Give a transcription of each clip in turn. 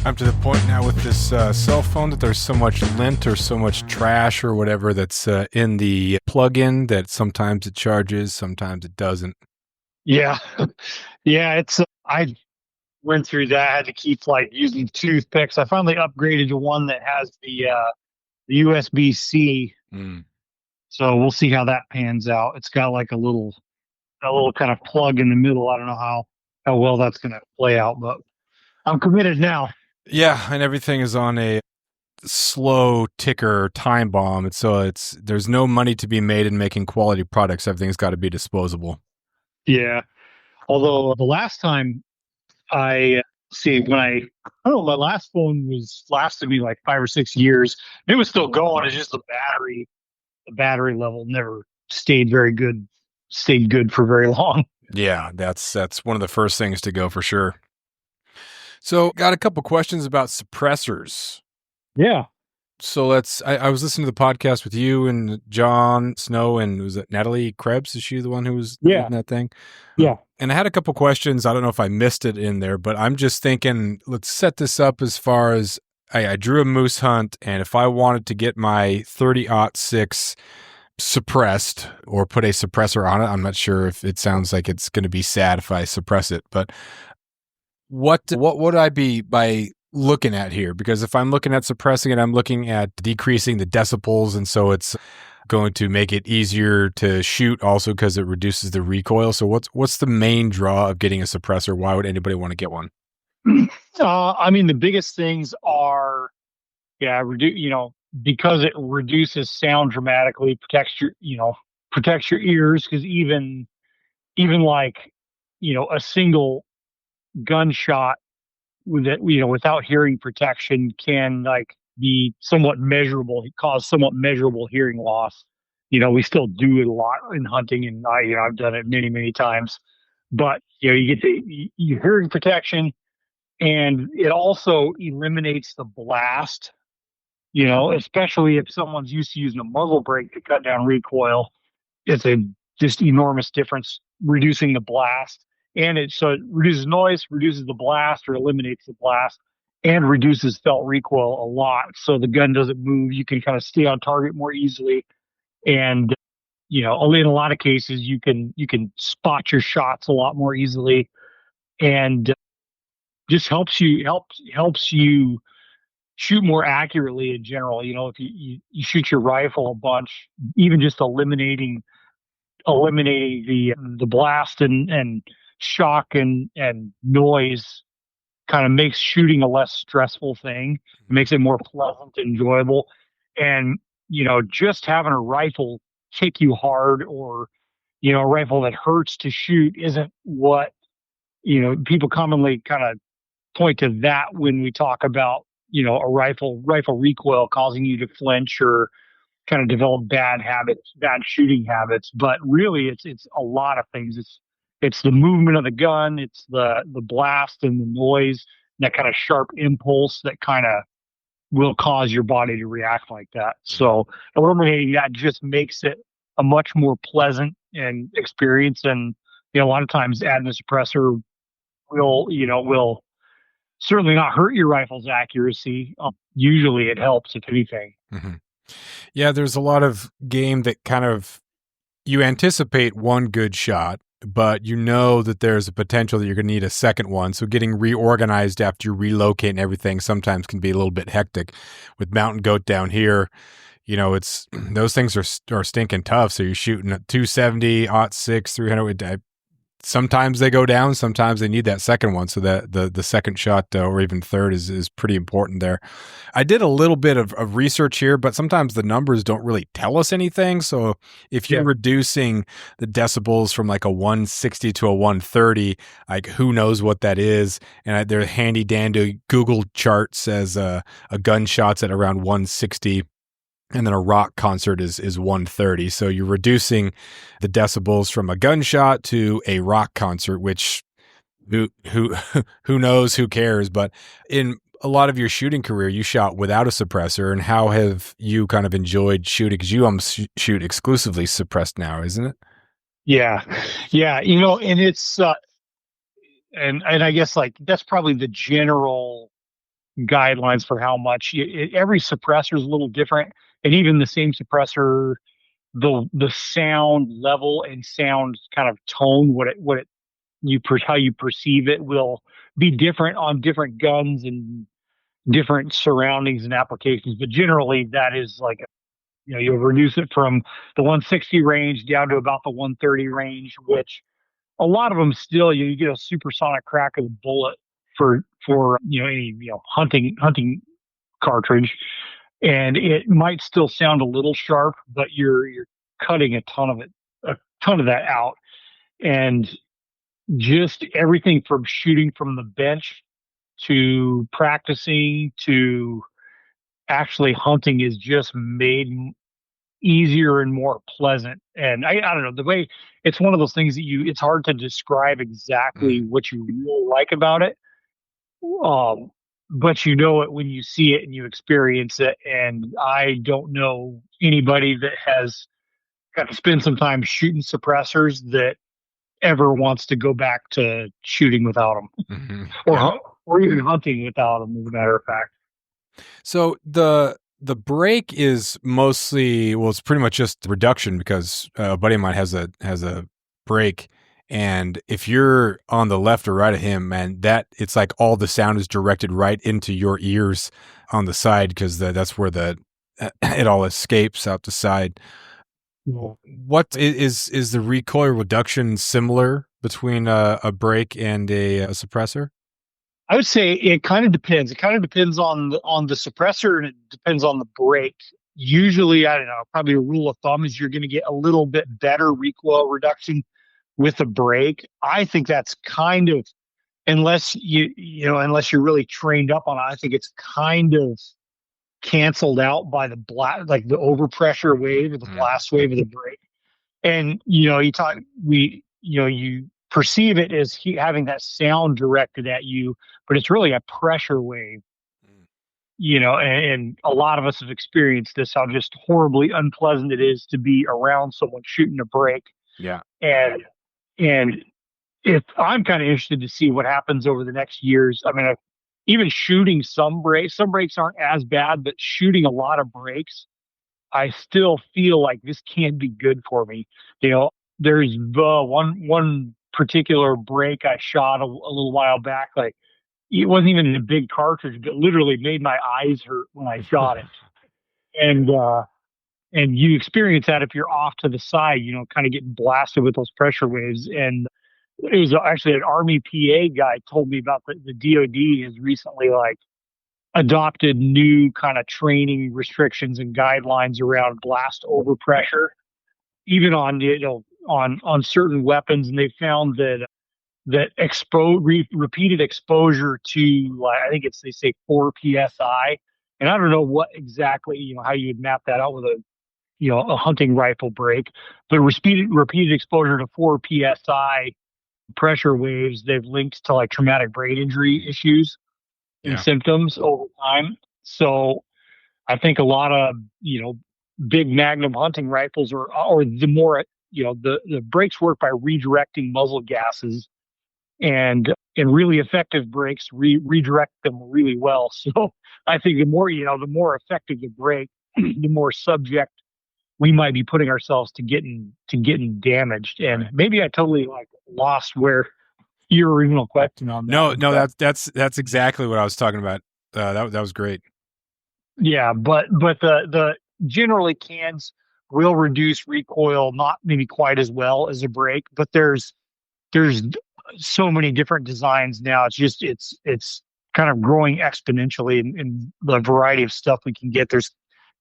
I'm to the point now with this cell phone that there's so much lint or so much trash or whatever that's in the plug-in that sometimes it charges, sometimes it doesn't. Yeah. Yeah, I went through that. I had to keep like using toothpicks. I finally upgraded to one that has the USB-C. Mm. So we'll see how that pans out. It's got like a little kind of plug in the middle. I don't know how well that's going to play out, but I'm committed now. Yeah, and everything is on a slow ticker time bomb. There's no money to be made in making quality products. Everything's got to be disposable. Yeah. Although the last time I see when I don't know, my last phone was lasted me like 5 or 6 years. It was still going. It's just the battery level never stayed good for very long. Yeah, that's one of the first things to go for sure. So, got a couple questions about suppressors. Yeah. So I was listening to the podcast with you and John Snow, and was it Natalie Krebs? Is she the one who was Yeah. leading that thing? Yeah. And I had a couple questions. I don't know if I missed it in there, but I'm just thinking, let's set this up as far as I drew a moose hunt, and if I wanted to get my 30-06 suppressed or put a suppressor on it, I'm not sure if it sounds like it's going to be sad if I suppress it, but what would I be by looking at here? Because if I'm looking at suppressing it, I'm looking at decreasing the decibels, and so it's going to make it easier to shoot also because it reduces the recoil. So what's the main draw of getting a suppressor? Why would anybody want to get one? I mean, the biggest things are, yeah, because it reduces sound dramatically, protects your ears. Because even like, a single gunshot with it, without hearing protection can like be somewhat measurable, cause somewhat measurable hearing loss. We still do it a lot in hunting, and I've done it many, many times. But you get your hearing protection, and it also eliminates the blast. Especially if someone's used to using a muzzle brake to cut down recoil, it's a just enormous difference reducing the blast. And it reduces noise, reduces the blast or eliminates the blast, and reduces felt recoil a lot. So the gun doesn't move. You can kind of stay on target more easily. And, in a lot of cases you can spot your shots a lot more easily, and just helps you shoot more accurately in general. If you shoot your rifle a bunch, even just eliminating the blast and shock and noise kind of makes shooting a less stressful thing. It makes it more pleasant, enjoyable. And just having a rifle kick you hard, or a rifle that hurts to shoot, isn't what people commonly kind of point to that when we talk about a rifle recoil causing you to flinch or kind of develop bad shooting habits. But really, it's a lot of things. It's the movement of the gun, it's the blast and the noise, and that kind of sharp impulse that kind of will cause your body to react like that. So eliminating that just makes it a much more pleasant and experience. And a lot of times adding a suppressor will certainly not hurt your rifle's accuracy. Usually it helps, if anything. Mm-hmm. Yeah, there's a lot of game that kind of you anticipate one good shot, but you know that there's a potential that you're going to need a second one. So getting reorganized after you relocate and everything sometimes can be a little bit hectic. With Mountain Goat down here, it's those things are stinking tough. So you're shooting at 270, 06, 300. Sometimes they go down, sometimes they need that second one. So that the second shot or even third is pretty important there. I did a little bit of research here, but sometimes the numbers don't really tell us anything. So if you're reducing the decibels from like a 160 to a 130, like who knows what that is? And their handy dandy Google chart says a gunshot's at around 160. And then a rock concert is 130. So you're reducing the decibels from a gunshot to a rock concert, which who knows, who cares? But in a lot of your shooting career, you shot without a suppressor. And how have you kind of enjoyed shooting? Because you almost shoot exclusively suppressed now, isn't it? Yeah. Yeah. And it's, and I guess like that's probably the general guidelines for how much. Every suppressor is a little different, and even the same suppressor, the sound level and sound kind of tone, how you perceive it will be different on different guns and different surroundings and applications. But generally, that is like, you'll reduce it from the 160 range down to about the 130 range, which a lot of them still, you get a supersonic crack of the bullet for any hunting cartridge, and it might still sound a little sharp, but you're cutting a ton of that out, and just everything from shooting from the bench to practicing to actually hunting is just made easier and more pleasant. And I don't know, the way it's one of those things that it's hard to describe exactly Mm. what you really like about it. Um, but you know it when you see it and you experience it. And I don't know anybody that has got to spend some time shooting suppressors that ever wants to go back to shooting without them, or Yeah. or even hunting without them, as a matter of fact. So the break is mostly, well, it's pretty much just reduction because a buddy of mine has a break, and if you're on the left or right of him, man, that it's like all the sound is directed right into your ears on the side because that's where the it all escapes out the side. What is the recoil reduction similar between a brake and a suppressor? I would say it kind of depends. It kind of depends on the suppressor, and it depends on the brake. Usually, I don't know, probably a rule of thumb is you're going to get a little bit better recoil reduction with a brake. I think that's kind of, unless you're really trained up on it, I think it's kind of canceled out by the blast, like the overpressure wave or the Mm. blast wave of the brake. And you perceive it as having that sound directed at you, but it's really a pressure wave. And a lot of us have experienced this, how just horribly unpleasant it is to be around someone shooting a brake. Yeah. And and if I'm kind of interested to see what happens over the next years. I mean, even shooting some brakes aren't as bad, but shooting a lot of brakes, I still feel like this can be good for me. There's one particular break I shot a little while back. Like, it wasn't even in a big cartridge, but literally made my eyes hurt when I shot it. And you experience that if you're off to the side, kind of getting blasted with those pressure waves. And it was actually an Army PA guy told me about the DoD has recently, like, adopted new kind of training restrictions and guidelines around blast overpressure, even on on certain weapons. And they found that repeated exposure to, like, I think they say 4 psi, and I don't know what exactly, how you would map that out with a hunting rifle break, but repeated exposure to 4 psi pressure waves, they've linked to, like, traumatic brain injury issues and Yeah. symptoms over time. So I think a lot of, big magnum hunting rifles, or the more, the brakes work by redirecting muzzle gases, and really effective brakes redirect them really well. So I think the more effective the brake, the more subject we might be putting ourselves to getting damaged. And Right. maybe I totally, like, lost where your original question on that No, was, no, but that's exactly what I was talking about. That was great. yeah, but the generally cans will reduce recoil, not maybe quite as well as a brake, but there's so many different designs now. It's kind of growing exponentially in the variety of stuff we can get. There's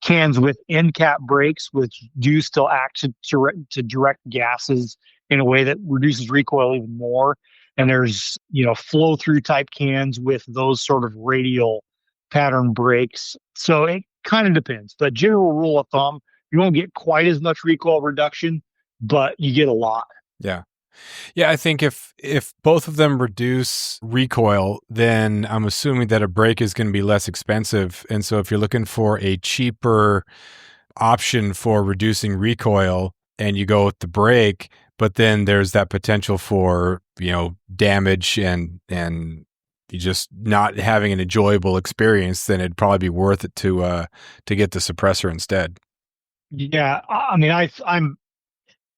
cans with end cap brakes, which do still act to direct gases in a way that reduces recoil even more. And there's, flow through type cans with those sort of radial pattern brakes. So it kind of depends. But general rule of thumb, you won't get quite as much recoil reduction, but you get a lot. Yeah. Yeah, I think if both of them reduce recoil, then I'm assuming that a brake is going to be less expensive. And so if you're looking for a cheaper option for reducing recoil and you go with the brake, but then there's that potential for, damage and you just not having an enjoyable experience, then it'd probably be worth it to get the suppressor instead. Yeah, I mean, I'm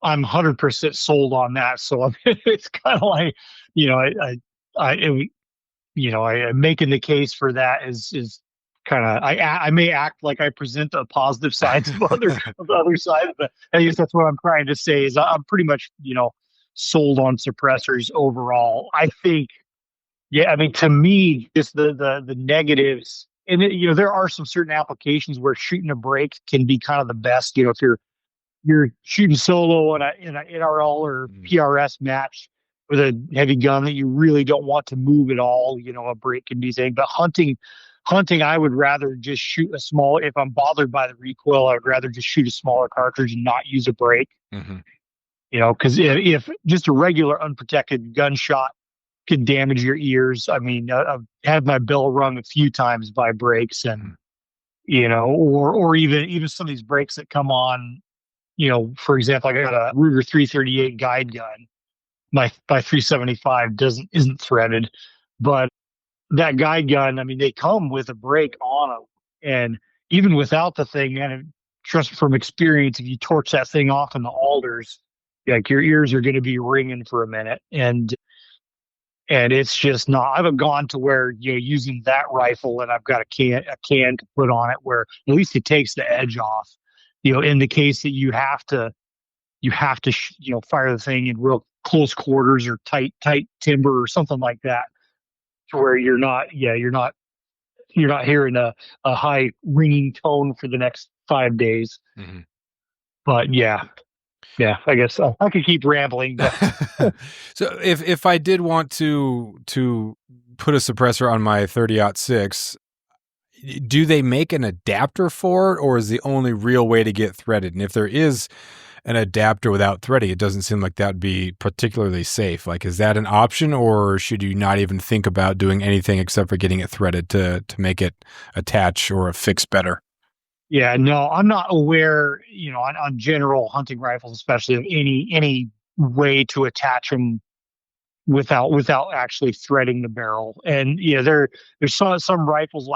100% sold on that. So I mean, it's kind of like, you know, it, I'm making the case for that is kind of, I may act like I present the positive sides of the other side, but I guess that's what I'm trying to say is I'm pretty much, sold on suppressors overall. I think, yeah, I mean, to me, just the negatives, and there are some certain applications where shooting a break can be kind of the best. If you're shooting solo in a NRL or Mm. PRS match with a heavy gun that you really don't want to move at all, a break can be thing. But hunting, I would rather just shoot a small. If I'm bothered by the recoil, I would rather just shoot a smaller cartridge and not use a break. Mm-hmm. Because if just a regular unprotected gunshot could damage your ears. I mean, I've had my bell rung a few times by breaks, and or even some of these breaks that come on. For example, I got a Ruger 338 guide gun. My 375 isn't threaded, but that guide gun, I mean, they come with a break on them, and even without the thing, man, trust from experience, if you torch that thing off in the alders, like your ears are going to be ringing for a minute, and it's just not. I haven't gone to where using that rifle, and I've got a can to put on it where at least it takes the edge off. In the case that you have to fire the thing in real close quarters or tight timber or something like that, to where you're not hearing a high ringing tone for the next 5 days. Mm-hmm. But yeah, I guess I could keep rambling. But So if I did want to put a suppressor on my 30-06, do they make an adapter for it, or is the only real way to get threaded? And if there is an adapter without threading, it doesn't seem like that would be particularly safe. Like, is that an option, or should you not even think about doing anything except for getting it threaded to make it attach or fix better? yeah, no, I'm not aware, on general hunting rifles, especially of any way to attach them without actually threading the barrel. And there's some rifles will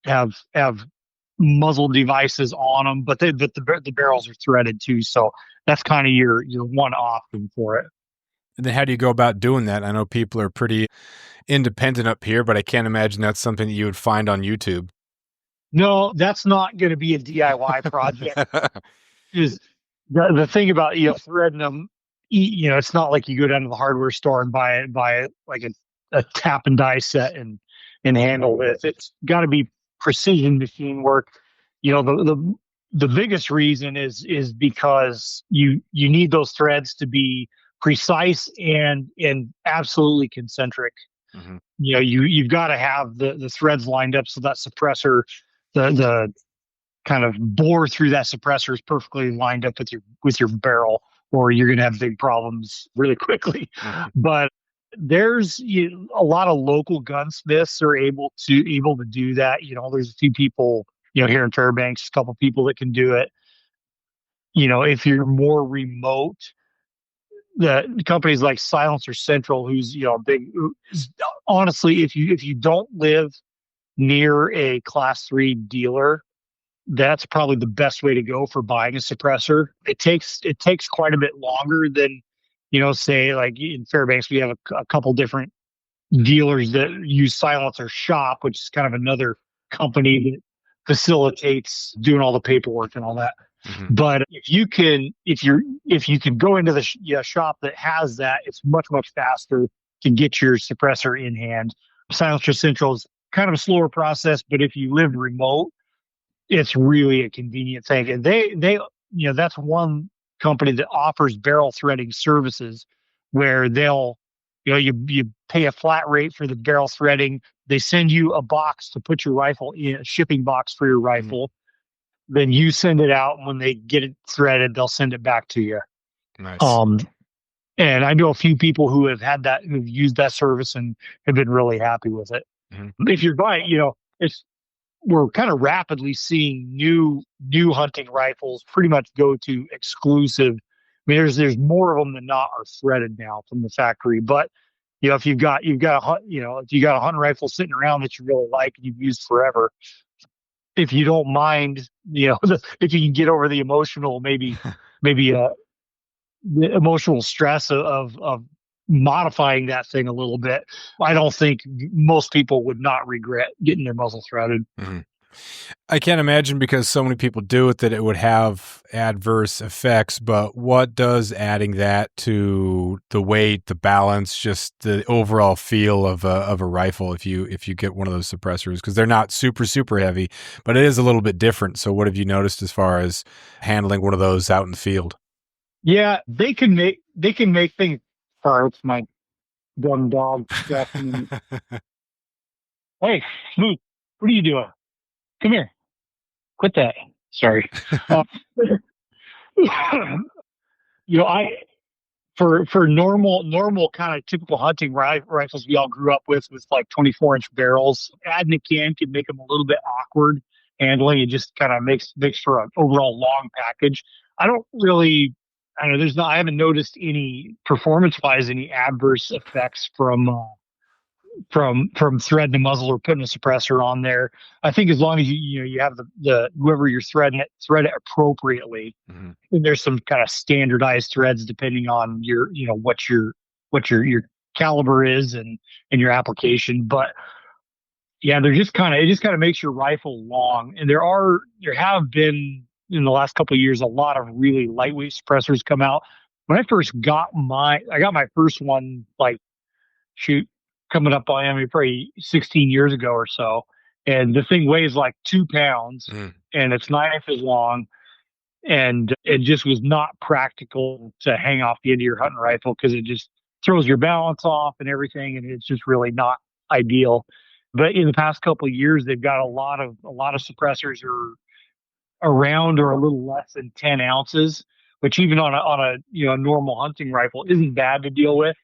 have muzzle devices on them, but the barrels are threaded too. So that's kind of your one option for it. And then how do you go about doing that? I know people are pretty independent up here, but I can't imagine that's something that you would find on YouTube. No, that's not going to be a DIY project. Is the thing about threading them? It's not like you go down to the hardware store and buy like a tap and die set and handle it. It's got to be precision machine work. The biggest reason is because you need those threads to be precise and absolutely concentric. Mm-hmm. You've got to have the threads lined up so that suppressor, the kind of bore through that suppressor is perfectly lined up with your barrel, or you're going to have big problems really quickly. Mm-hmm. But there's a lot of local gunsmiths are able to do that. There's a few people here in Fairbanks, a couple people that can do it. If you're more remote, the companies like Silencer Central, who's big. Honestly, if you don't live near a class 3 dealer, that's probably the best way to go for buying a suppressor. It takes quite a bit longer than, say like in Fairbanks, we have a couple different dealers that use Silencer Shop, which is kind of another company that facilitates doing all the paperwork and all that. Mm-hmm. But if you can go into the shop that has that, it's much faster to get your suppressor in hand. Silencer Central is kind of a slower process, but if you live remote, it's really a convenient thing. And they that's one company that offers barrel threading services where they'll you pay a flat rate for the barrel threading. They send you a box to put your rifle in, a shipping box for your rifle. Mm-hmm. Then you send it out, and when they get it threaded, they'll send it back to you. Nice. And I know a few people who've used that service and have been really happy with it. Mm-hmm. If you're buying, we're kind of rapidly seeing new hunting rifles pretty much go to exclusive. I mean, there's more of them than not are threaded now from the factory, but if if you got a hunting rifle sitting around that you really like and you've used forever, if you don't mind, if you can get over the emotional, maybe the emotional stress of modifying that thing a little bit, I don't think most people would not regret getting their muzzle threaded. Mhm. I can't imagine because so many people do it that it would have adverse effects, but what does adding that to the weight, the balance, just the overall feel of a rifle if you get one of those suppressors, because they're not super heavy, but it is a little bit different. So what have you noticed as far as handling one of those out in the field? Yeah, they can make things. Sorry, it's my dumb dog scratching. Hey, Smooth, what are you doing? Come here. Quit that. Sorry. Uh, I for normal kind of typical hunting rifles we all grew up with like 24-inch barrels. Adding a can can make them a little bit awkward handling. It just kind of makes for an overall long package. I don't really. I don't know. I haven't noticed any performance wise any adverse effects from threading the muzzle or putting a suppressor on there. I think as long as you have the whoever you're threading it, thread it appropriately. Mhm. And there's some kind of standardized threads depending on your caliber is and your application. But yeah, it just kind of makes your rifle long. And there have been in the last couple of years a lot of really lightweight suppressors come out. When I got my first one like shoot coming up on, I mean, probably 16 years ago or so. And the thing weighs like 2 pounds Mhm. and its 9 inches long. And it just was not practical to hang off the end of your hunting rifle because it just throws your balance off and everything. And it's just really not ideal. But in the past couple of years, they've got a lot of suppressors are around or a little less than 10 ounces, which even on a normal hunting rifle isn't bad to deal with.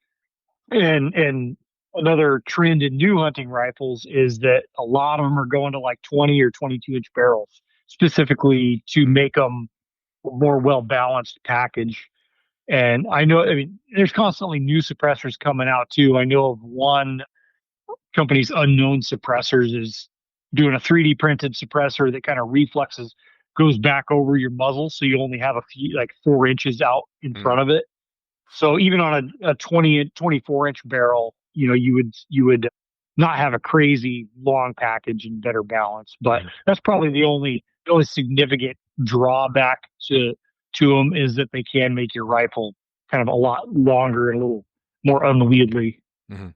And another trend in new hunting rifles is that a lot of them are going to like 20 or 22-inch barrels, specifically to make them a more well balanced package. And I mean, there's constantly new suppressors coming out too. I know of one company's Unknown Suppressors is doing a 3D printed suppressor that kind of reflexes, goes back over your muzzle, so you only have a few like 4 inches out in front Mhm. of it, so even on a 24-inch barrel, you would not have a crazy long package and better balance. But Mhm. that's probably the only significant drawback to them is that they can make your rifle kind of a lot longer and a little more unwieldy. Mhm.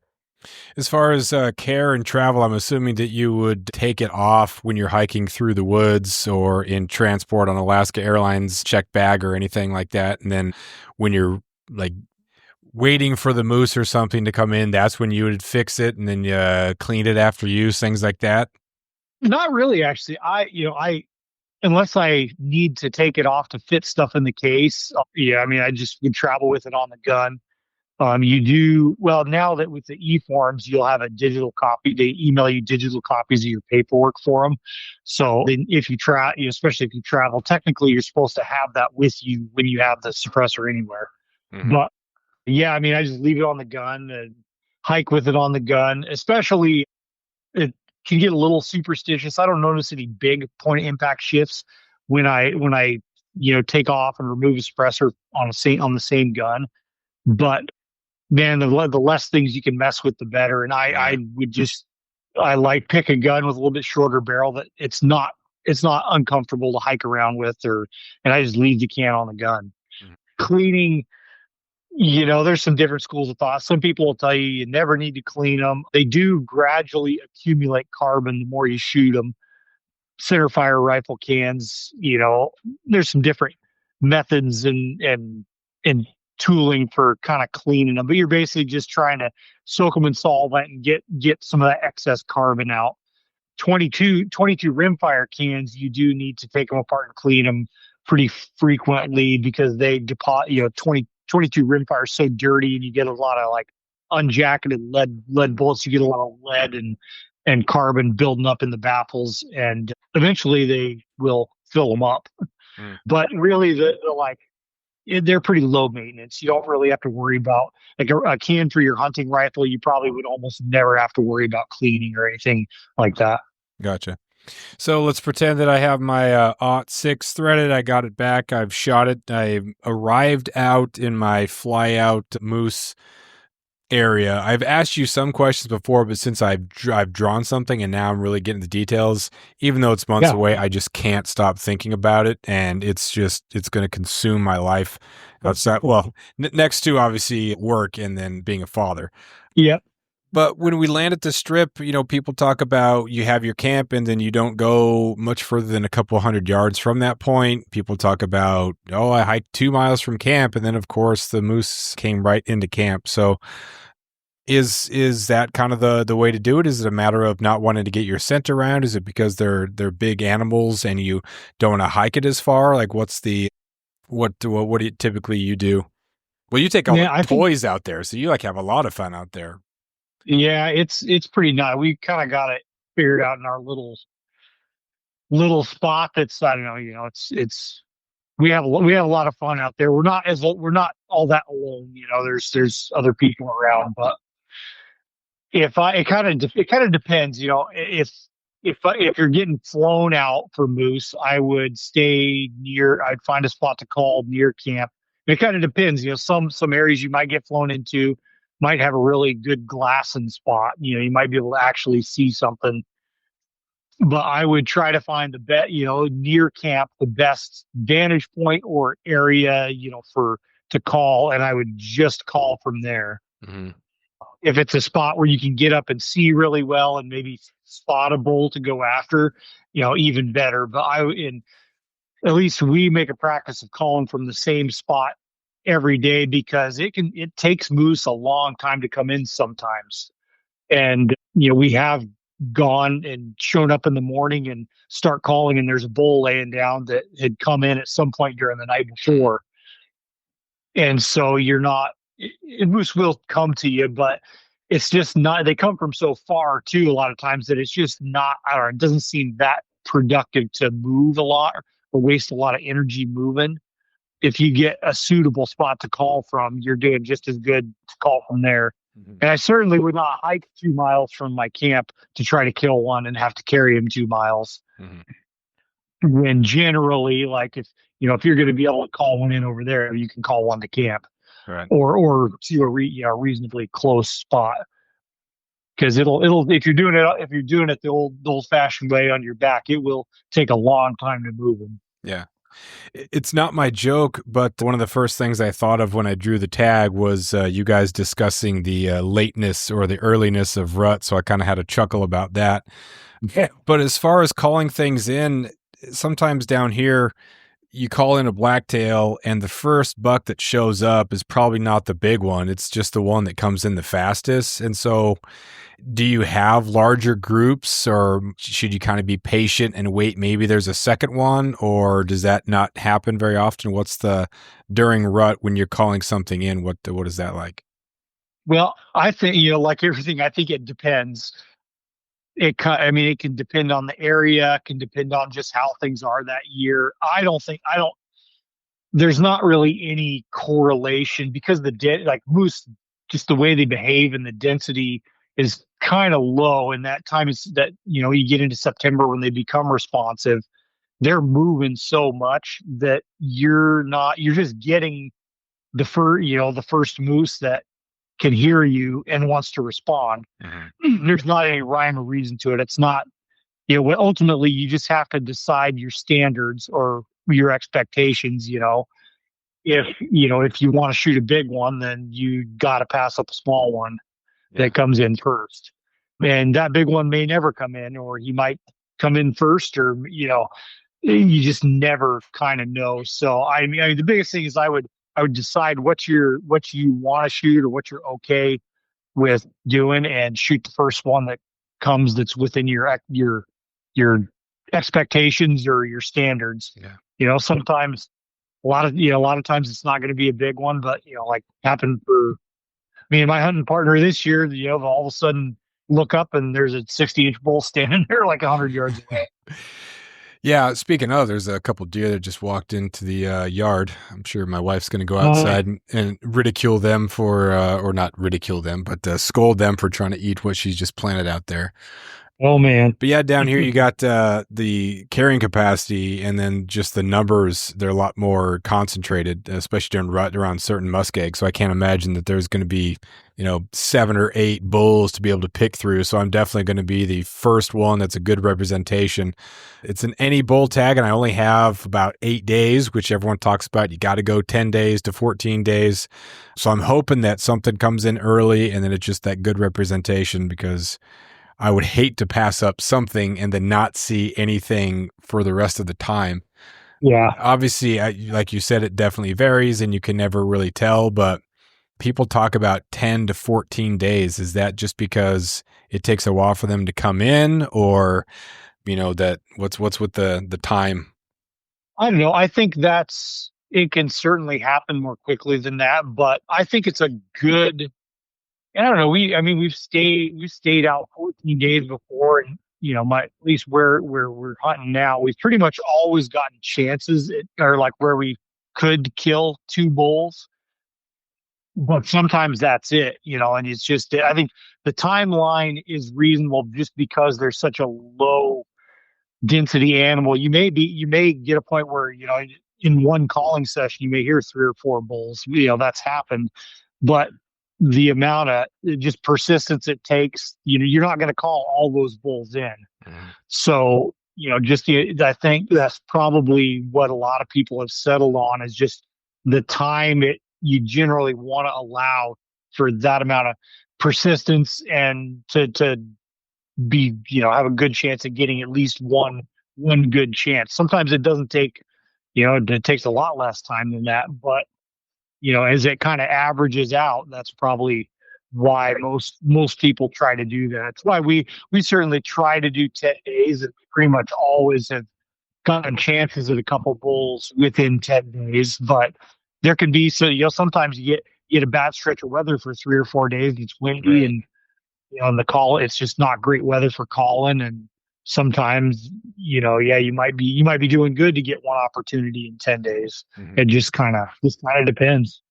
As far as care and travel, I'm assuming that you would take it off when you're hiking through the woods or in transport on Alaska Airlines checked bag or anything like that. And then when you're like waiting for the moose or something to come in, that's when you would fix it and then clean it after use, things like that. Not really, actually. I unless I need to take it off to fit stuff in the case. Yeah, I mean, I just would travel with it on the gun. You do well now that with the e-forms, you'll have a digital copy. They email you digital copies of your paperwork for them. So then if you try, especially if you travel, technically you're supposed to have that with you when you have the suppressor anywhere. Hmm. But yeah, I mean, I just leave it on the gun and hike with it on the gun, especially it can get a little superstitious. I don't notice any big point of impact shifts when I take off and remove a suppressor on the same gun. But man, the less things you can mess with, the better. And I Yeah. would just I like pick a gun with a little bit shorter barrel that it's not uncomfortable to hike around with, and I just leave the can on the gun. Mhm. Cleaning, there's some different schools of thought. Some people will tell you you never need to clean them. They do gradually accumulate carbon the more you shoot them. Center fire rifle cans, there's some different methods and tooling for kind of cleaning them, but you're basically just trying to soak them in solvent and get some of that excess carbon out. 22 rimfire cans, you do need to take them apart and clean them pretty frequently because they deposit, 22 rimfire is so dirty and you get a lot of like unjacketed lead bullets. You get a lot of lead and carbon building up in the baffles, and eventually they will fill them up. Mhm. But really, the like they're pretty low maintenance. You don't really have to worry about like a can for your hunting rifle. You probably would almost never have to worry about cleaning or anything like that. Gotcha. So let's pretend that I have my Aught 6 threaded. I got it back. I've shot it. I arrived out in my fly out moose area. I've asked you some questions before, but since I've drawn something and now I'm really getting the details, even though it's months Yeah. away, I just can't stop thinking about it, and it's going to consume my life. Outside, well, next to obviously work and then being a father. Yep. But when we land at the strip, people talk about you have your camp and then you don't go much further than a couple hundred yards from that point. People talk about, oh, I hiked 2 miles from camp, and then of course the moose came right into camp. So is that kind of the way to do it? Is it a matter of not wanting to get your scent around? Is it because they're big animals and you don't want to hike it as far? Like what do you typically you do? Well, you take all the Yeah, I think toys out there, so you like have a lot of fun out there. yeah, it's pretty nice. We kind of got it figured out in our little spot that's I don't know, it's we have a lot of fun out there. We're not all that alone, there's other people around, but if I it kind of depends, if you're getting flown out for moose, I would stay near. I'd find a spot to call near camp. It kind of depends, some areas you might get flown into might have a really good glassing spot. You might be able to actually see something. But I would try to find near camp, the best vantage point or area, for to call, and I would just call from there. Mm-hmm. If it's a spot where you can get up and see really well and maybe spot a bull to go after, even better. But at least we make a practice of calling from the same spot every day because it takes moose a long time to come in sometimes. And, we have gone and shown up in the morning and start calling, and there's a bull laying down that had come in at some point during the night before. And so you're not, moose will come to you, but it's just not, they come from so far too, a lot of times that it's just not, I don't know, it doesn't seem that productive to move a lot or waste a lot of energy moving. If you get a suitable spot to call from, you're doing just as good to call from there. Mm-hmm. And I certainly would not hike 2 miles from my camp to try to kill one and have to carry him 2 miles. Mm-hmm. When generally, like if you're going to be able to call one in over there, you can call one to camp Right. or to a reasonably close spot. Because it'll if you're doing it the old fashioned way on your back, it will take a long time to move them. Yeah. It's not my joke, but one of the first things I thought of when I drew the tag was you guys discussing the lateness or the earliness of rut. So I kind of had a chuckle about that. Yeah. But as far as calling things in, sometimes down here, you call in a blacktail and the first buck that shows up is probably not the big one. It's just the one that comes in the fastest. And so do you have larger groups, or should you kind of be patient and wait? Maybe there's a second one, or does that not happen very often? What's the during rut when you're calling something in? What is that like? Well, I think like everything, I think it depends. I mean, it can depend on the area, can depend on just how things are that year. I don't. There's not really any correlation because like moose, just the way they behave and the density is kind of low. And that time is that you get into September when they become responsive. They're moving so much that you're just getting the first moose that can hear you and wants to respond. Mm-hmm. There's not any rhyme or reason to it. It's not, ultimately you just have to decide your standards or your expectations. If you want to shoot a big one, then you got to pass up a small one that comes in first. And that big one may never come in, or he might come in first, or, you just never kind of know. So the biggest thing is I would decide what you want to shoot or what you're okay with doing and shoot the first one that comes that's within your expectations or your standards. Yeah. Sometimes a lot of times it's not going to be a big one, but like happened for me and my hunting partner this year, all of a sudden look up and there's a 60-inch bull standing there like 100 yards away. Yeah, speaking of, there's a couple deer that just walked into the yard. I'm sure my wife's going to go Uh, outside and ridicule them for, or not ridicule them, but scold them for trying to eat what she's just planted out there. oh man. But yeah, down here you got the carrying capacity, and then just the numbers. They're a lot more concentrated, especially during rut around certain muskeg. So I can't imagine that there's going to be, 7 or 8 bulls to be able to pick through. So I'm definitely going to be the first one that's a good representation. It's an any bull tag, and I only have about 8 days, which everyone talks about. You got to go 10 days to 14 days. So I'm hoping that something comes in early, and then it's just that good representation, because I would hate to pass up something and then not see anything for the rest of the time. Yeah. Obviously, like you said, it definitely varies and you can never really tell, but people talk about 10 to 14 days. Is that just because it takes a while for them to come in, or, that what's with the time? I don't know. I think it can certainly happen more quickly than that, but I think it's a good, I don't know. We've stayed out 14 days before, and at least where we're hunting now, we've pretty much always gotten chances or like where we could kill two bulls, but sometimes that's it, and it's just, I think the timeline is reasonable just because there's such a low density animal. You may get a point where, in one calling session, you may hear three or four bulls. That's happened, but the amount of just persistence it takes, you're not going to call all those bulls in. Mhm. So, I think that's probably what a lot of people have settled on is just the time you generally want to allow for that amount of persistence and to be, have a good chance of getting at least one good chance. Sometimes it doesn't take, it takes a lot less time than that, but as it kind of averages out, that's probably why most people try to do that. That's why we certainly try to do 10 days, and we pretty much always have gotten chances at a couple bulls within 10 days. But there can be, so sometimes you get a bad stretch of weather for 3 or 4 days. It's windy, Right. and on the call, it's just not great weather for calling. And sometimes, yeah, you might be doing good to get one opportunity in 10 days. Mhm. It just kind of depends.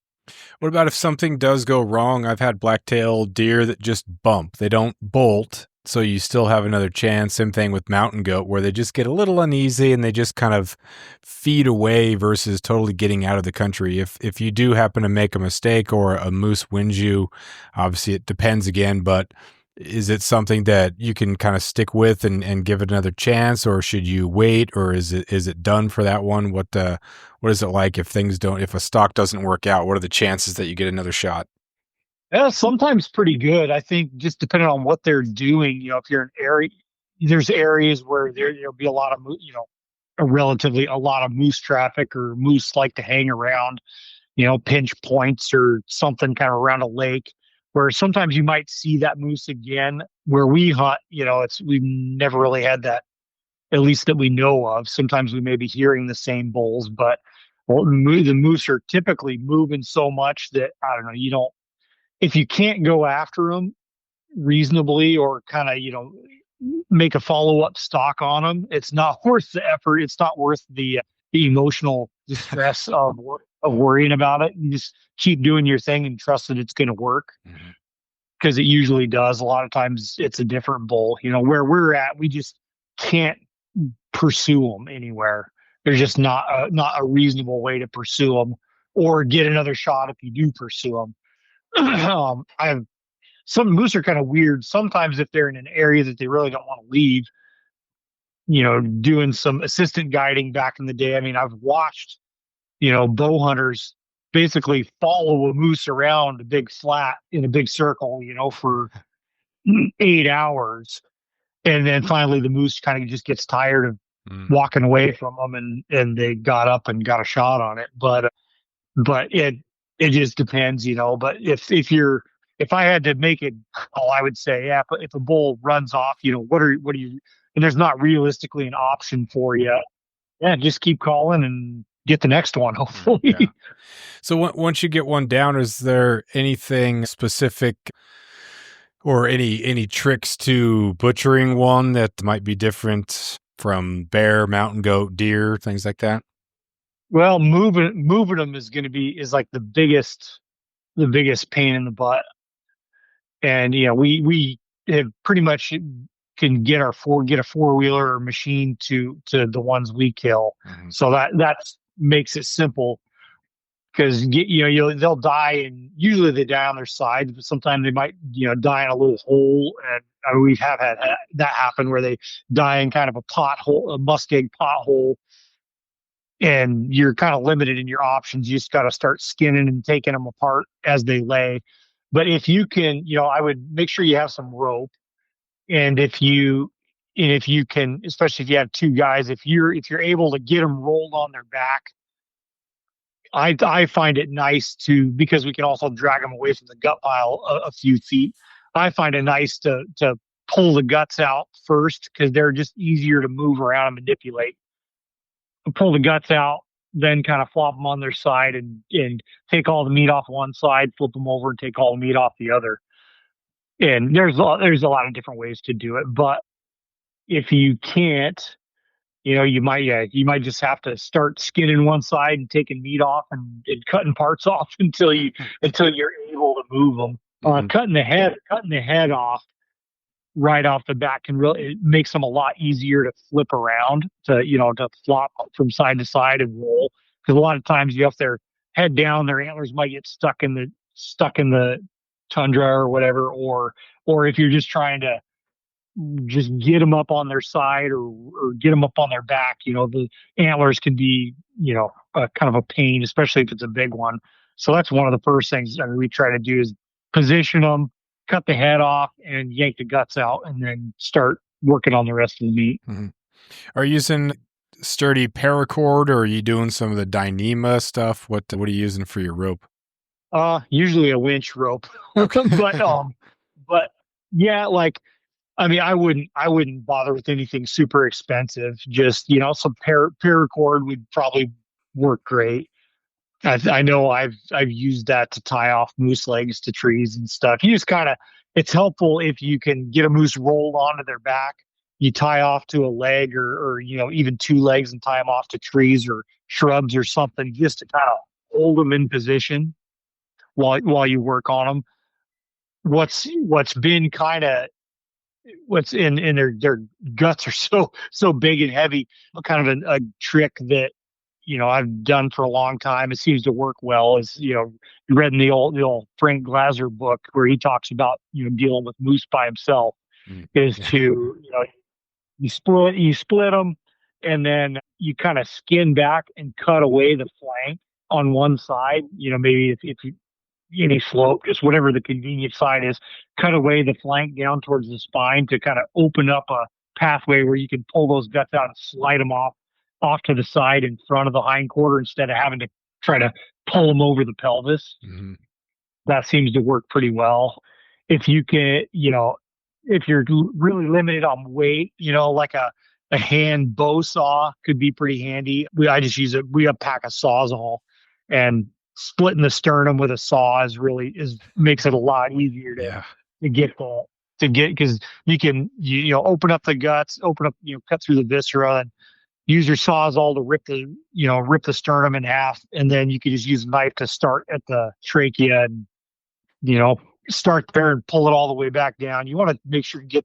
What about if something does go wrong? I've had blacktail deer that just bump. They don't bolt, so you still have another chance. Same thing with mountain goat, where they just get a little uneasy and they just kind of feed away versus totally getting out of the country. If you do happen to make a mistake or a moose wins you, obviously it depends again, but is it something that you can kind of stick with and give it another chance, or should you wait, or is it done for that one? What is it like if a stock doesn't work out? What are the chances that you get another shot? Yeah, sometimes pretty good. I think just depending on what they're doing, if you're in area, there's areas where there'll be a lot of, a lot of moose traffic, or moose like to hang around, pinch points or something kind of around a lake, where sometimes you might see that moose again. Where we hunt, we've never really had that, at least that we know of. Sometimes we may be hearing the same bulls, but well, the moose are typically moving so much that I don't know. You don't If you can't go after them reasonably, or kind of, make a follow up stock on them, it's not worth the effort. It's not worth the emotional distress of worrying about it. You just keep doing your thing and trust that it's going to work, Mhm. because it usually does. A lot of times it's a different bull. Where we're at, we just can't pursue them anywhere. There's just not a reasonable way to pursue them or get another shot if you do pursue them. I have some moose are kind of weird. Sometimes if they're in an area that they really don't want to leave, doing some assistant guiding back in the day. I mean, I've watched, bow hunters basically follow a moose around a big flat in a big circle, for 8 hours. And then finally the moose kind of just gets tired of Mm. walking away from them, and they got up and got a shot on it. But it just depends, But if I had to make it, I would say, yeah. But if a bull runs off, what are you? And there's not realistically an option for you. Yeah, just keep calling and get the next one. Yeah. Hopefully. So once you get one down, is there anything specific or any tricks to butchering one that might be different? from bear, mountain goat, deer, things like that? Well, moving them is like the biggest pain in the butt. And we have pretty much can get a four-wheeler or machine to the ones we kill. Mm-hmm. So that makes it simple because they'll die, and usually they die on their sides, but sometimes they might die in a little hole. And I mean, we have had that happen where they die in kind of a pothole, a muskeg pothole, and you're kind of limited in your options. You just got to start skinning and taking them apart as they lay. But if you can, I would make sure you have some rope. And if you can, especially if you have two guys, if you're able to get them rolled on their back, I find it nice to, because we can also drag them away from the gut pile a few feet. I find it nice to pull the guts out first because they're just easier to move around and manipulate. Pull the guts out, then kind of flop them on their side and take all the meat off one side, flip them over, and take all the meat off the other. And there's a lot of different ways to do it, but if you can't, you might just have to start skinning one side and taking meat off and cutting parts off until you're able to move them. Mm-hmm. Cutting the head off right off the bat can really, it makes them a lot easier to flip around, to flop from side to side and roll. Because a lot of times you have their head down, their antlers might get stuck in the tundra or whatever, or if you're just trying to just get them up on their side or get them up on their back, the antlers can be, kind of a pain, especially if it's a big one. So that's one of the first things we try to do is position them, cut the head off, and yank the guts out, and then start working on the rest of the meat. Mm-hmm. Are you using sturdy paracord, or are you doing some of the Dyneema stuff? What are you using for your rope? Usually a winch rope, but yeah, like, I mean, I wouldn't bother with anything super expensive. Just, some paracord would probably work great. I know I've used that to tie off moose legs to trees and stuff. You just kind of, it's helpful if you can get a moose rolled onto their back. You tie off to a leg or even two legs and tie them off to trees or shrubs or something, just to kind of hold them in position while you work on them. What's been kind of what's in their guts are so big and heavy. Kind of a trick that I've done for a long time. It seems to work well. Is you read in the old Frank Glaser book where he talks about dealing with moose by himself. Is to you split them, and then you kind of skin back and cut away the flank on one side. Maybe if you any slope, just whatever the convenient side is, cut away the flank down towards the spine to kind of open up a pathway where you can pull those guts out and slide them off to the side in front of the hind quarter instead of having to try to pull them over the pelvis. Mm-hmm. That seems to work pretty well. If you can, if you're really limited on weight, like a hand bow saw could be pretty handy. I just use we pack a sawzall, and splitting the sternum with a saw makes it a lot easier to get because you can open up the guts, cut through the viscera, and use your sawzall to rip the sternum in half, and then you can just use a knife to start at the trachea and start there and pull it all the way back down. You want to make sure you get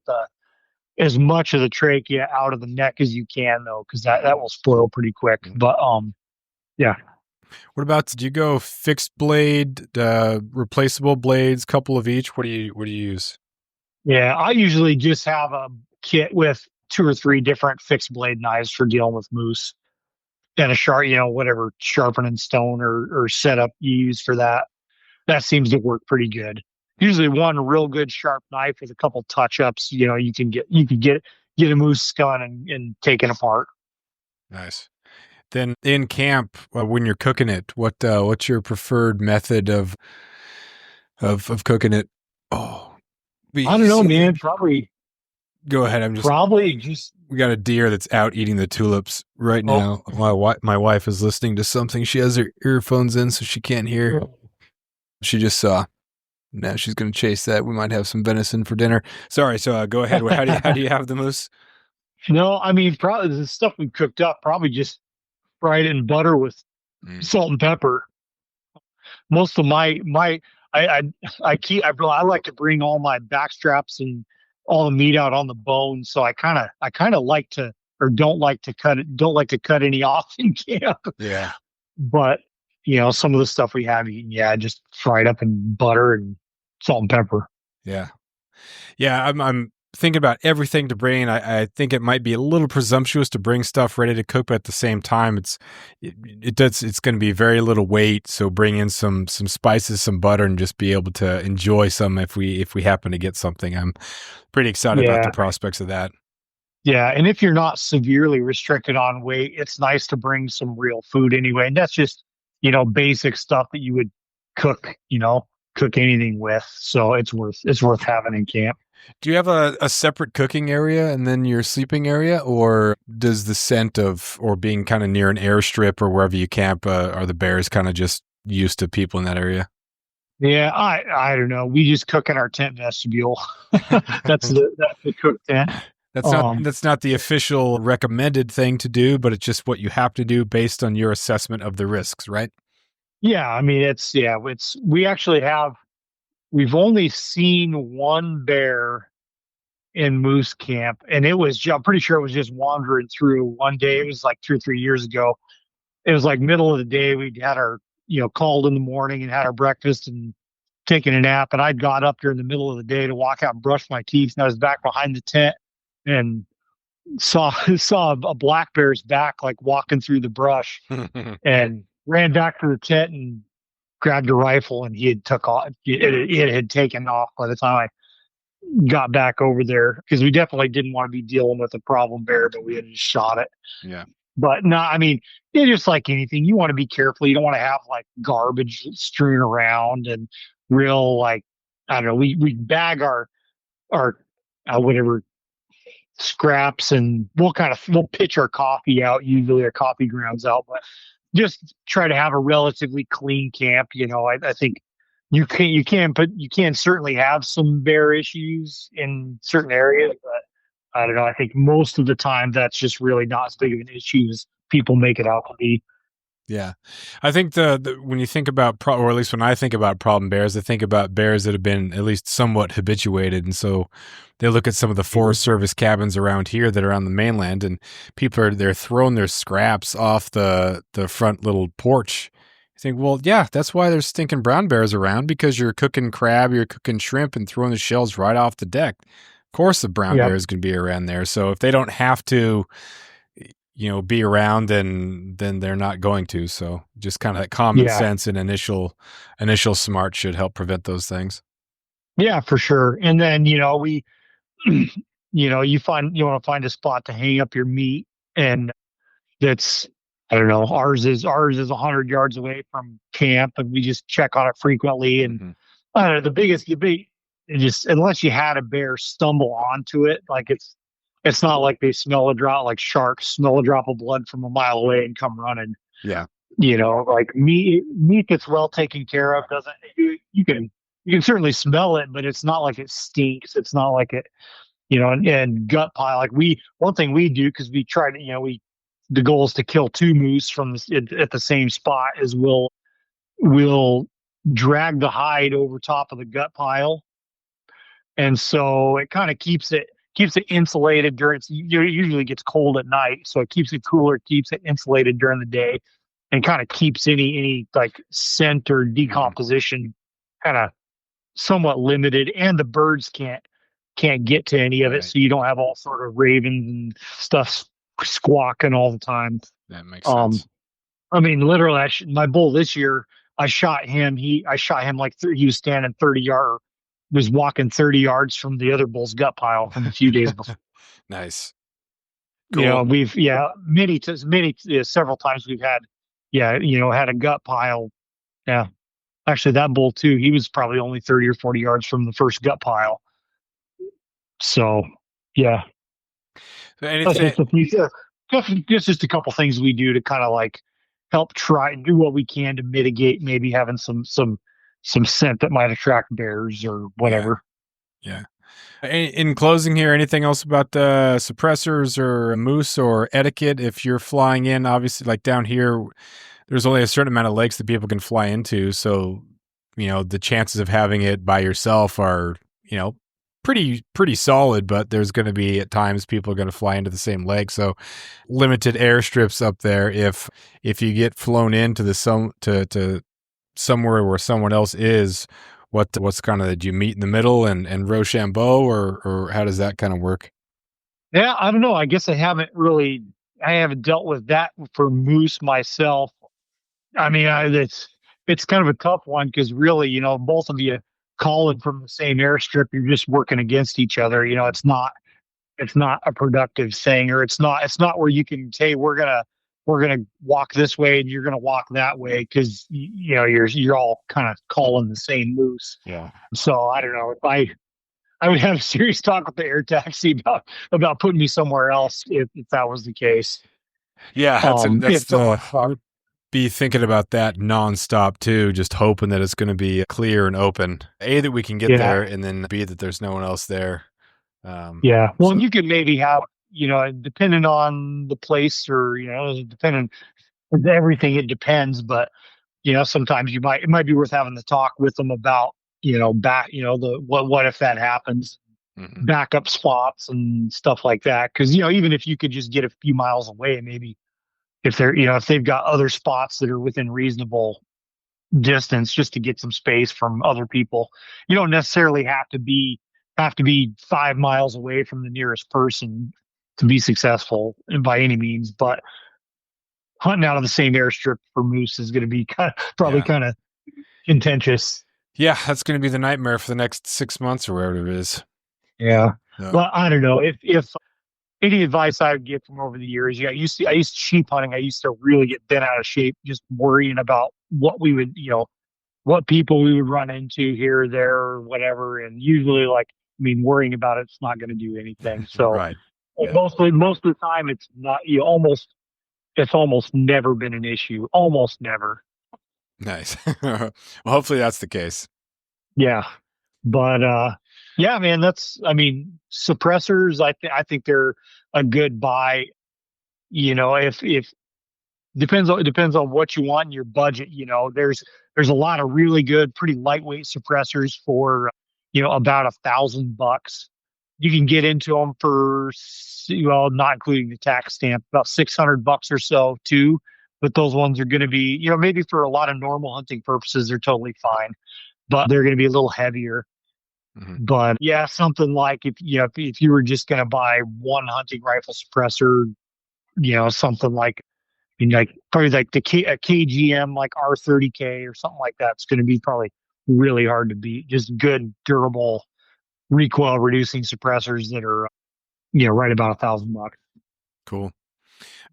as much of the trachea out of the neck as you can, though, because that will spoil pretty quick. But yeah. What about, do you go fixed blade, replaceable blades, couple of each? What do you use? Yeah, I usually just have a kit with 2 or 3 different fixed blade knives for dealing with moose, and a sharp, whatever sharpening stone or setup you use for that. That seems to work pretty good. Usually one real good sharp knife with a couple touch ups, you can get a moose skull and take it apart. Nice. Then in camp, when you're cooking it, what's your preferred method of cooking it? Oh, I don't know, man. Probably. Go ahead. We got a deer that's out eating the tulips right now. My wife is listening to something. She has her earphones in, so she can't hear. She just saw. Now she's going to chase that. We might have some venison for dinner. Sorry. So go ahead. How do you have the moose? No, I mean, probably the stuff we cooked up, probably just fried it in butter with Mm. salt and pepper. Most of I I I like to bring all my back straps and all the meat out on the bone, so I kind of like to, or don't like to cut any off in camp. Yeah. But some of the stuff we have eaten, yeah, just fried up in butter and salt and pepper. Yeah. Yeah, I'm thinking about everything to bring. I think it might be a little presumptuous to bring stuff ready to cook, but at the same time, it's going to be very little weight. So bring in some spices, some butter, and just be able to enjoy some if we happen to get something. I'm pretty excited about the Yeah, prospects of that. yeah, and if you're not severely restricted on weight, it's nice to bring some real food anyway. And that's just basic stuff that you would cook, cook anything with. So it's worth having in camp. Do you have a separate cooking area and then your sleeping area, or does the scent of or being kind of near an airstrip or wherever you camp are the bears kind of just used to people in that area? Yeah, I don't know. We just cook in our tent vestibule. That's the cook tent. Um, That's not the official recommended thing to do, but it's just what you have to do based on your assessment of the risks, right? yeah, I mean it's we actually we've only seen one bear in moose camp, and I'm pretty sure it was just wandering through one day. It was like 2 or 3 years ago. It was like middle of the day. We'd had our called in the morning and had our breakfast and taken a nap, and I'd got up during the middle of the day to walk out and brush my teeth, and I was back behind the tent and saw saw a black bear's back like walking through the brush, and ran back to the tent and grabbed a rifle, and he had took off. It had taken off by the time I got back over there, because we definitely didn't want to be dealing with a problem bear, but we had just shot it. Yeah. But no, I mean, it's just like anything. You want to be careful. You don't want to have like garbage strewn around and real like, I don't know. We bag our whatever scraps, and we'll pitch our coffee out, usually our coffee grounds out, but just try to have a relatively clean camp. I think you can certainly have some bear issues in certain areas, but I don't know. I think most of the time that's just really not as big of an issue as people make it out to be. Yeah, I think the when you think about or at least when I think about problem bears, I think about bears that have been at least somewhat habituated, and so they look at some of the Forest Service cabins around here that are on the mainland, and they're throwing their scraps off the front little porch. You think, well, yeah, that's why there's stinking brown bears around, because you're cooking crab, you're cooking shrimp, and throwing the shells right off the deck. Of course, the brown Yep. bears can be around there. So if they don't have to be around, then they're not going to. So just kind of common Yeah. sense and initial smart should help prevent those things. Yeah, for sure. And then, we, you want to find a spot to hang up your meat, and that's, I don't know, ours is 100 yards away from camp, and we just check on it frequently. And Hmm. I don't know, the biggest debate, just unless you had a bear stumble onto it, like it's not like they smell a drop, like sharks smell a drop of blood from a mile away and come running. Yeah. Like meat that's well taken care of doesn't, you can certainly smell it, but it's not like it stinks. It's not like it, and gut pile. Like one thing we do, because we try to, the goal is to kill two moose at the same spot, is we'll drag the hide over top of the gut pile, and so it kind of keeps it insulated during. It usually gets cold at night, so it keeps it cooler, keeps it insulated during the day, and kind of keeps any like scent or Hmm. decomposition kind of somewhat limited, and the birds can't get to any of it, Right. so you don't have all sort of ravens and stuff squawking all the time. That makes Um, sense. I mean, literally, my bull this year, I shot him like he was standing 30 yards, was walking 30 yards from the other bull's gut pile from a few days before. Nice. Cool. We've, several times we've had, had a gut pile. Yeah. Actually, that bull too, he was probably only 30 or 40 yards from the first gut pile. So, yeah, So that's anything. just a few. Just a couple things we do to kind of like help try and do what we can to mitigate maybe having some scent that might attract bears or Yeah. whatever. Yeah. In closing here, anything else about the suppressors or moose or etiquette? If you're flying in, obviously, like down here, there's only a certain amount of lakes that people can fly into. So, the chances of having it by yourself are, pretty solid, but there's going to be at times people are going to fly into the same lake. So limited airstrips up there. If you get flown into to somewhere where someone else is, what's kind of, do you meet in the middle and Rochambeau, or how does that kind of work? Yeah, I don't know. I guess I haven't dealt with that for moose myself. I mean, it's kind of a tough one because really, both of you calling from the same airstrip, you're just working against each other. It's not a productive thing, or it's not where you can say we're gonna walk this way and you're gonna walk that way because you're all kind of calling the same moose. Yeah. So I don't know if I would have a serious talk with the air taxi about putting me somewhere else if that was the case. Yeah, that's If the I would be thinking about that nonstop too, just hoping that it's going to be clear and open. A, that we can get Yeah, there, and then B, that there's no one else there. yeah. Well, So you could maybe have, depending on the place or, depending on everything, it depends. But, sometimes it might be worth having the talk with them about, what if that happens, mhm. backup spots and stuff like that. Cause, even if you could just get a few miles away, maybe if they've got other spots that are within reasonable distance just to get some space from other people. You don't necessarily have to be 5 miles away from the nearest person to be successful and by any means, but hunting out of the same airstrip for moose is going to be probably Yeah. kind of contentious. Yeah, that's going to be the nightmare for the next 6 months or whatever it is. Yeah. So, Well, I don't know if any advice I would get from over the years. Yeah, I used to sheep hunting. I used to really get bent out of shape just worrying about what people we would run into here or there or whatever. And usually, worrying about it's not going to do anything. So right. Yeah. most of the time, it's not. It's almost never been an issue. Almost never. Nice. Well, hopefully that's the case. Yeah, but yeah, man. Suppressors. I think they're a good buy. If it depends on what you want in your budget. There's a lot of really good, pretty lightweight suppressors for about $1,000. You can get into them for well, not including the tax stamp, about $600 or so too. But those ones are going to be, maybe for a lot of normal hunting purposes, they're totally fine. But they're going to be a little heavier. Hmm. But yeah, something like if you were just going to buy one hunting rifle suppressor, something like probably like a KGM like R30K or something like that. It's going to be probably really hard to beat. Just good, durable, recoil reducing suppressors that are right about $1,000. Cool.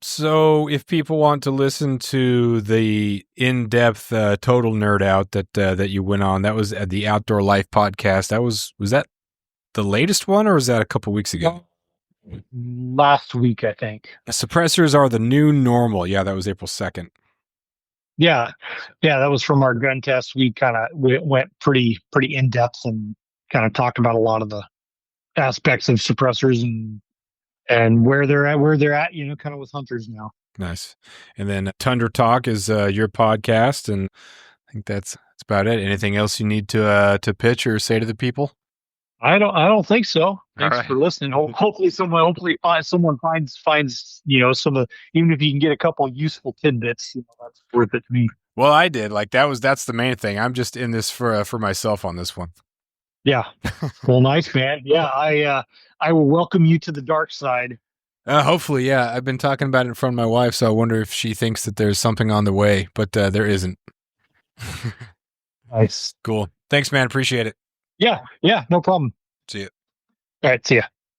So, if people want to listen to the in-depth total nerd out that you went on, that was at the Outdoor Life podcast. Was that the latest one, or was that a couple weeks ago? Last week, I think. Suppressors are the new normal. Yeah, that was April 2nd. Yeah, yeah, that was from our gun test. We kind of went pretty in depth and kind of talked about a lot of the aspects of suppressors and where they're at, kind of with hunters now. Nice. And then Tundra Talk is your podcast, and I think that's about it. Anything else you need to pitch or say to the people? I don't think so. All Thanks right. for listening. Hopefully someone finds some of, even if you can get a couple useful tidbits, that's worth it to me. Well, I did. Like that's the main thing. I'm just in this for myself on this one. Yeah. Well, nice, man. Yeah, I will welcome you to the dark side. Hopefully, yeah. I've been talking about it in front of my wife, so I wonder if she thinks that there's something on the way, but there isn't. Nice. Cool. Thanks, man. Appreciate it. Yeah, no problem. See you. All right, see ya.